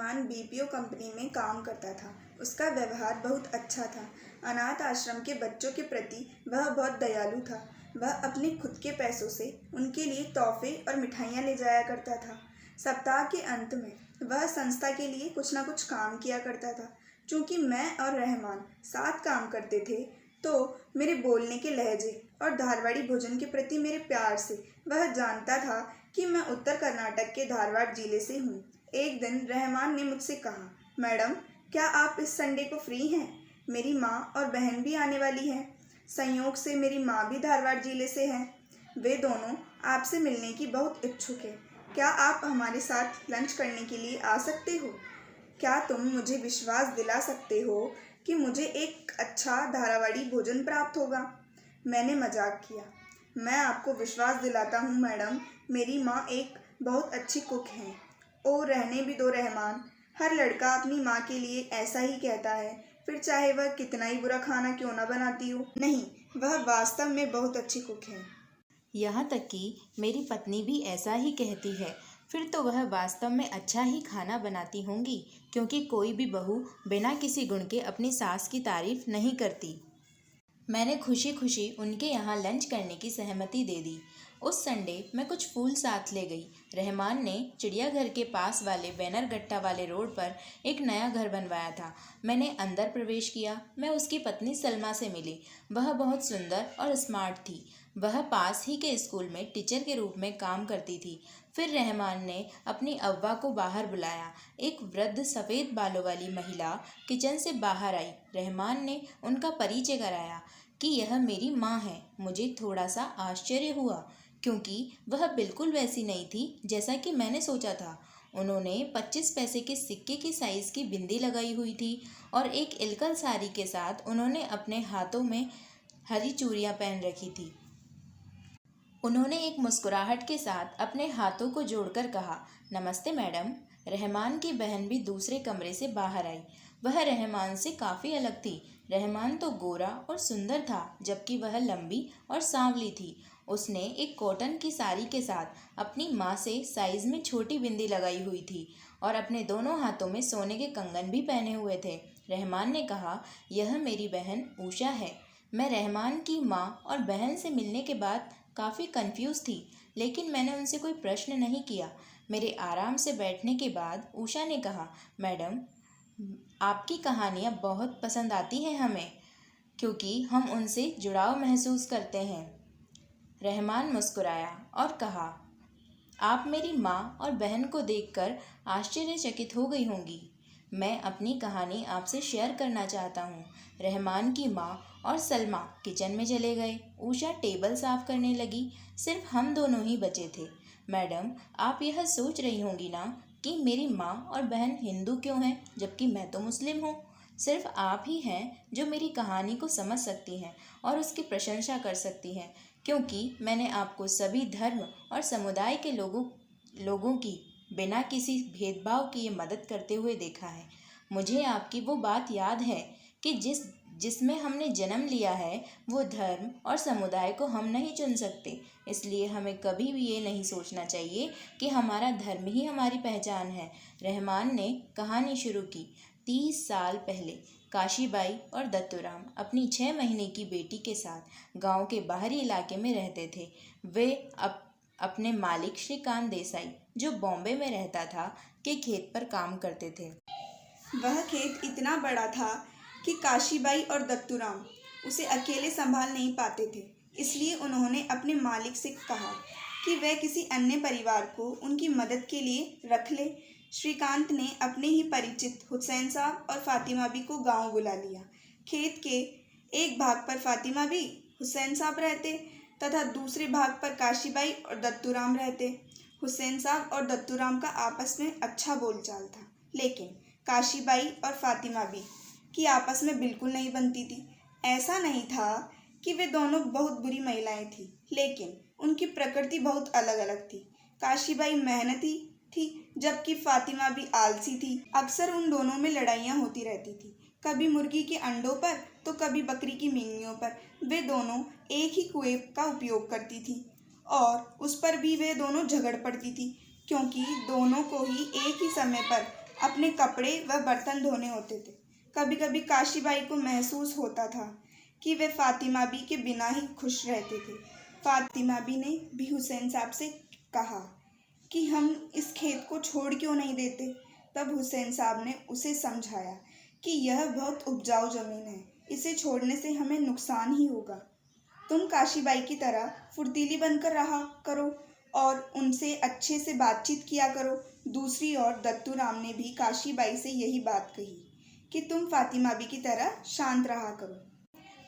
Rahman BPO company में काम करता था। उसका व्यवहार बहुत अच्छा था। अनाथ आश्रम के बच्चों के प्रति वह बहुत दयालु था। वह अपने खुद के पैसों से उनके लिए तोहफे और मिठाइयाँ ले जाया करता था। सप्ताह के अंत में वह संस्था के लिए कुछ न कुछ काम किया करता था। चूँकि मैं और रहमान साथ काम करते थे, तो मेरे बोलने के लहजे और धारवाड़ी भोजन के प्रति मेरे प्यार से वह जानता था कि मैं उत्तर कर्नाटक के धारवाड़ जिले से हूँ। एक दिन रहमान ने मुझसे कहा, मैडम, क्या आप इस संडे को फ्री हैं? मेरी माँ और बहन भी आने वाली हैं। संयोग से मेरी माँ भी धारवाड़ जिले से हैं। वे दोनों आपसे मिलने की बहुत इच्छुक है। क्या आप हमारे साथ लंच करने के लिए आ सकते हो? क्या तुम मुझे विश्वास दिला सकते हो कि मुझे एक अच्छा धारावाड़ी भोजन प्राप्त होगा? मैंने मजाक किया। मैं आपको विश्वास दिलाता हूँ मैडम, मेरी माँ एक बहुत अच्छी कुक हैं। ओ रहने भी दो रहमान, हर लड़का अपनी माँ के लिए ऐसा ही कहता है, फिर चाहे वह कितना ही बुरा खाना क्यों ना बनाती हो। नहीं, वह वास्तव में बहुत अच्छी कुक है। यहाँ तक कि मेरी पत्नी भी ऐसा ही कहती है। फिर तो वह वास्तव में अच्छा ही खाना बनाती होंगी, क्योंकि कोई भी बहू बिना किसी गुण के अपनी सास की तारीफ नहीं करती। मैंने खुशी खुशी उनके यहाँ लंच करने की सहमति दे दी। उस संडे मैं कुछ फूल साथ ले गई। रहमान ने चिड़ियाघर के पास वाले बैनरगट्टा वाले रोड पर एक नया घर बनवाया था। मैंने अंदर प्रवेश किया। मैं उसकी पत्नी सलमा से मिली। वह बहुत सुंदर और स्मार्ट थी। वह पास ही के स्कूल में टीचर के रूप में काम करती थी। फिर रहमान ने अपनी अव्वा को बाहर बुलाया। एक वृद्ध सफ़ेद बालों वाली महिला किचन से बाहर आई। रहमान ने उनका परिचय कराया कि यह मेरी माँ है। मुझे थोड़ा सा आश्चर्य हुआ, क्योंकि वह बिल्कुल वैसी नहीं थी जैसा कि मैंने सोचा था। उन्होंने 25 पैसे के सिक्के की साइज़ की बिंदी लगाई हुई थी और एक इलकल साड़ी के साथ उन्होंने अपने हाथों में हरी चूड़ियाँ पहन रखी थी। उन्होंने एक मुस्कुराहट के साथ अपने हाथों को जोड़कर कहा, नमस्ते मैडम। रहमान की बहन भी दूसरे कमरे से बाहर आई। वह रहमान से काफ़ी अलग थी। रहमान तो गोरा और सुंदर था, जबकि वह लंबी और सांवली थी। उसने एक कॉटन की साड़ी के साथ अपनी माँ से साइज़ में छोटी बिंदी लगाई हुई थी और अपने दोनों हाथों में सोने के कंगन भी पहने हुए थे। रहमान ने कहा, यह मेरी बहन उषा है। मैं रहमान की माँ और बहन से मिलने के बाद काफ़ी कंफ्यूज थी, लेकिन मैंने उनसे कोई प्रश्न नहीं किया। मेरे आराम से बैठने के बाद उषा ने कहा, मैडम, आपकी कहानियाँ बहुत पसंद आती हैं हमें, क्योंकि हम उनसे जुड़ाव महसूस करते हैं। रहमान मुस्कुराया और कहा, आप मेरी माँ और बहन को देखकर आश्चर्यचकित हो गई होंगी। मैं अपनी कहानी आपसे शेयर करना चाहता हूँ। रहमान की माँ और सलमा किचन में चले गए। उषा टेबल साफ करने लगी। सिर्फ हम दोनों ही बचे थे। मैडम, आप यह सोच रही होंगी ना कि मेरी माँ और बहन हिंदू क्यों हैं, जबकि मैं तो मुस्लिम हूँ। सिर्फ आप ही हैं जो मेरी कहानी को समझ सकती हैं और उसकी प्रशंसा कर सकती हैं, क्योंकि मैंने आपको सभी धर्म और समुदाय के लोगों की बिना किसी भेदभाव किए मदद करते हुए देखा है। मुझे आपकी वो बात याद है कि जिसमें हमने जन्म लिया है, वो धर्म और समुदाय को हम नहीं चुन सकते। इसलिए हमें कभी भी ये नहीं सोचना चाहिए कि हमारा धर्म ही हमारी पहचान है। रहमान ने कहानी शुरू की। 30 साल पहले काशीबाई और दत्तूराम अपनी 6 महीने की बेटी के साथ गांव के बाहरी इलाके में रहते थे। वे अपने मालिक श्रीकांत देसाई, जो बॉम्बे में रहता था, के खेत पर काम करते थे। वह खेत इतना बड़ा था कि काशीबाई और दत्तूराम उसे अकेले संभाल नहीं पाते थे। इसलिए उन्होंने अपने मालिक से कहा कि वह किसी अन्य परिवार को उनकी मदद के लिए रख ले। श्रीकांत ने अपने ही परिचित हुसैन साहब और फातिमा बी को गांव बुला लिया। खेत के एक भाग पर फातिमा बी, हुसैन साहब रहते तथा दूसरे भाग पर काशीबाई और दत्तूराम रहते। हुसैन साहब और दत्तूराम का आपस में अच्छा बोलचाल था, लेकिन काशीबाई और फातिमा बी की आपस में बिल्कुल नहीं बनती थी। ऐसा नहीं था कि वे दोनों बहुत बुरी महिलाएं थीं, लेकिन उनकी प्रकृति बहुत अलग अलग थी। काशीबाई मेहनती थी, जबकि फातिमा भी आलसी थी। अक्सर उन दोनों में लड़ाइयाँ होती रहती थी, कभी मुर्गी के अंडों पर तो कभी बकरी की मींगियों पर। वे दोनों एक ही कुएं का उपयोग करती थी और उस पर भी वे दोनों झगड़ पड़ती थी, क्योंकि दोनों को ही एक ही समय पर अपने कपड़े व बर्तन धोने होते थे। कभी कभी काशीबाई को महसूस होता था कि वे फातिमा बी के बिना ही खुश रहते थे। फातिमा बी ने भी हुसैन साहब से कहा कि हम इस खेत को छोड़ क्यों नहीं देते। तब हुसैन साहब ने उसे समझाया कि यह बहुत उपजाऊ ज़मीन है, इसे छोड़ने से हमें नुकसान ही होगा। तुम काशीबाई की तरह फुर्तीली बनकर रहा करो और उनसे अच्छे से बातचीत किया करो। दूसरी ओर दत्तू राम ने भी काशीबाई से यही बात कही कि तुम फातिमा बी की तरह शांत रहा करो।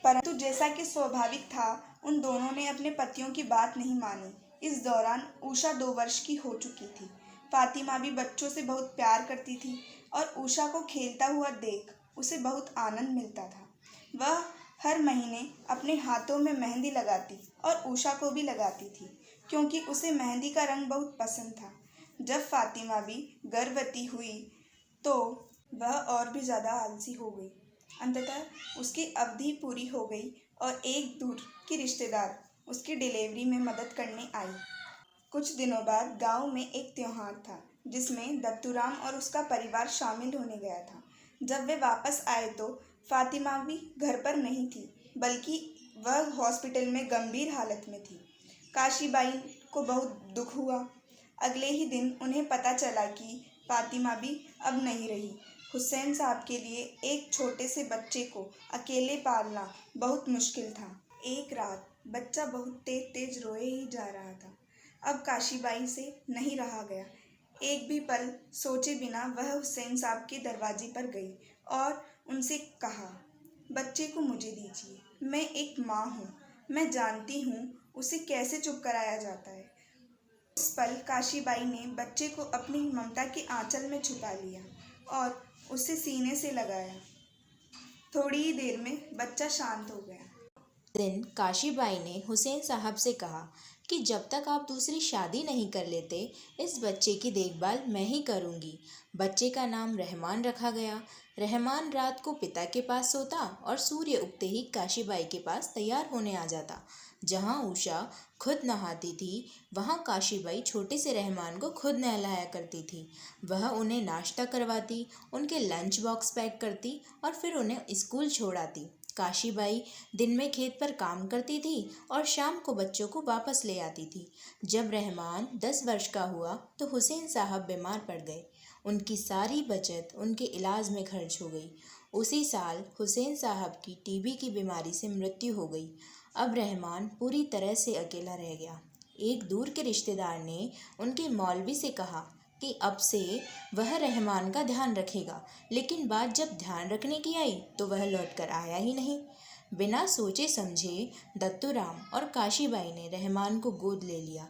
परंतु जैसा कि स्वाभाविक था, उन दोनों ने अपने पतियों की बात नहीं मानी। इस दौरान उषा 2 वर्ष की हो चुकी थी। फातिमा भी बच्चों से बहुत प्यार करती थी और उषा को खेलता हुआ देख उसे बहुत आनंद मिलता था। वह हर महीने अपने हाथों में मेहंदी लगाती और उषा को भी लगाती थी, क्योंकि उसे मेहंदी का रंग बहुत पसंद था। जब फातिमा भी गर्भवती हुई तो वह और भी ज़्यादा आलसी हो गई। अंततः उसकी अवधि पूरी हो गई और एक दूर की रिश्तेदार उसकी डिलीवरी में मदद करने आई। कुछ दिनों बाद गांव में एक त्योहार था, जिसमें दत्तूराम और उसका परिवार शामिल होने गया था। जब वे वापस आए तो फातिमा भी घर पर नहीं थी, बल्कि वह हॉस्पिटल में गंभीर हालत में थी। काशीबाई को बहुत दुख हुआ। अगले ही दिन उन्हें पता चला कि फातिमा भी अब नहीं रही। हुसैन साहब के लिए एक छोटे से बच्चे को अकेले पालना बहुत मुश्किल था। एक रात बच्चा बहुत तेज तेज रोए ही जा रहा था। अब काशीबाई से नहीं रहा गया। एक भी पल सोचे बिना वह हुसैन साहब के दरवाजे पर गई और उनसे कहा, बच्चे को मुझे दीजिए, मैं एक माँ हूँ, मैं जानती हूँ उसे कैसे चुप कराया जाता है। उस पल काशीबाई ने बच्चे को अपनी ममता के आंचल में छुपा लिया और उसे सीने से लगाया। थोड़ी ही देर में बच्चा शांत हो गया। दिन काशीबाई ने हुसैन साहब से कहा कि जब तक आप दूसरी शादी नहीं कर लेते, इस बच्चे की देखभाल मैं ही करूंगी। बच्चे का नाम रहमान रखा गया। रहमान रात को पिता के पास सोता और सूर्य उगते ही काशीबाई के पास तैयार होने आ जाता। जहां उषा खुद नहाती थी, वहां काशीबाई छोटे से रहमान को खुद नहलाया करती थी। वह उन्हें नाश्ता करवाती, उनके लंच बॉक्स पैक करती और फिर उन्हें स्कूल छोड़ आती। काशीबाई दिन में खेत पर काम करती थी और शाम को बच्चों को वापस ले आती थी। जब रहमान 10 वर्ष का हुआ तो हुसैन साहब बीमार पड़ गए। उनकी सारी बचत उनके इलाज में खर्च हो गई। उसी साल हुसैन साहब की टीबी की बीमारी से मृत्यु हो गई। अब रहमान पूरी तरह से अकेला रह गया। एक दूर के रिश्तेदार ने उनके मौलवी से कहा कि अब से वह रहमान का ध्यान रखेगा, लेकिन बात जब ध्यान रखने की आई तो वह लौटकर आया ही नहीं। बिना सोचे समझे दत्तूराम और काशीबाई ने रहमान को गोद ले लिया।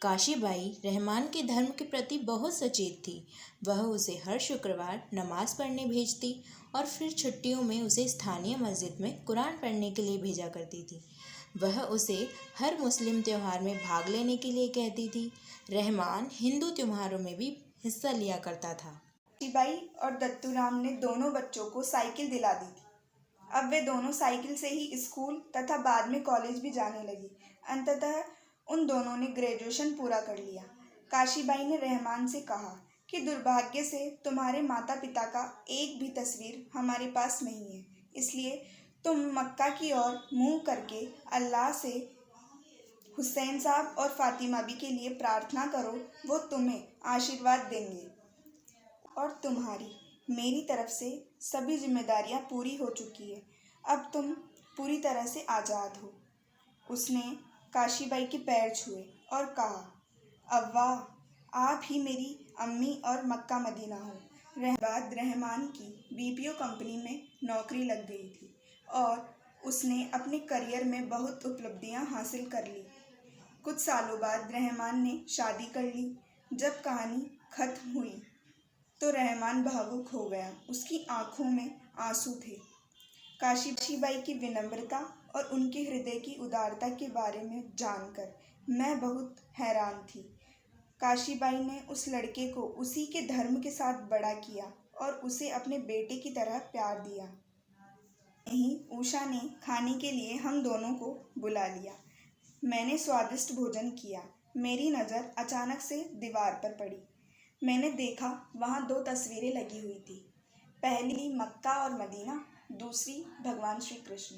काशीबाई रहमान के धर्म के प्रति बहुत सचेत थी। वह उसे हर शुक्रवार नमाज पढ़ने भेजती और फिर छुट्टियों में उसे स्थानीय मस्जिद में कुरान पढ़ने के लिए भेजा करती थी। वह उसे हर मुस्लिम त्योहार में भाग लेने के लिए कहती थी। रहमान हिंदू त्योहारों में भी हिस्सा लिया करता था। काशीबाई और दत्तूराम ने दोनों बच्चों को साइकिल दिला दी थी। अब वे दोनों साइकिल से ही स्कूल तथा बाद में कॉलेज भी जाने लगी। अंततः उन दोनों ने ग्रेजुएशन पूरा कर लिया। काशीबाई ने रहमान से कहा कि दुर्भाग्य से तुम्हारे माता पिता का एक भी तस्वीर हमारे पास नहीं है, इसलिए तुम मक्का की ओर मुंह करके अल्लाह से हुसैन साहब और फातिमा बी के लिए प्रार्थना करो, वो तुम्हें आशीर्वाद देंगे। और तुम्हारी मेरी तरफ से सभी जिम्मेदारियां पूरी हो चुकी है। अब तुम पूरी तरह से आज़ाद हो। उसने काशीबाई के पैर छुए और कहा, अव्वा, आप ही मेरी अम्मी और मक्का मदीना हो। बाद रहमान की बीपीओ कंपनी में नौकरी लग गई थी और उसने अपने करियर में बहुत उपलब्धियां हासिल कर ली। कुछ सालों बाद रहमान ने शादी कर ली। जब कहानी खत्म हुई तो रहमान भावुक हो गया। उसकी आंखों में आंसू थे। काशीबाई की विनम्रता और उनके हृदय की उदारता के बारे में जानकर मैं बहुत हैरान थी। काशीबाई ने उस लड़के को उसी के धर्म के साथ बड़ा किया और उसे अपने बेटे की तरह प्यार दिया। यहीं उषा ने खाने के लिए हम दोनों को बुला लिया। मैंने स्वादिष्ट भोजन किया। मेरी नज़र अचानक से दीवार पर पड़ी। मैंने देखा वहाँ 2 तस्वीरें लगी हुई थी। पहली मक्का और मदीना, दूसरी भगवान श्री कृष्ण।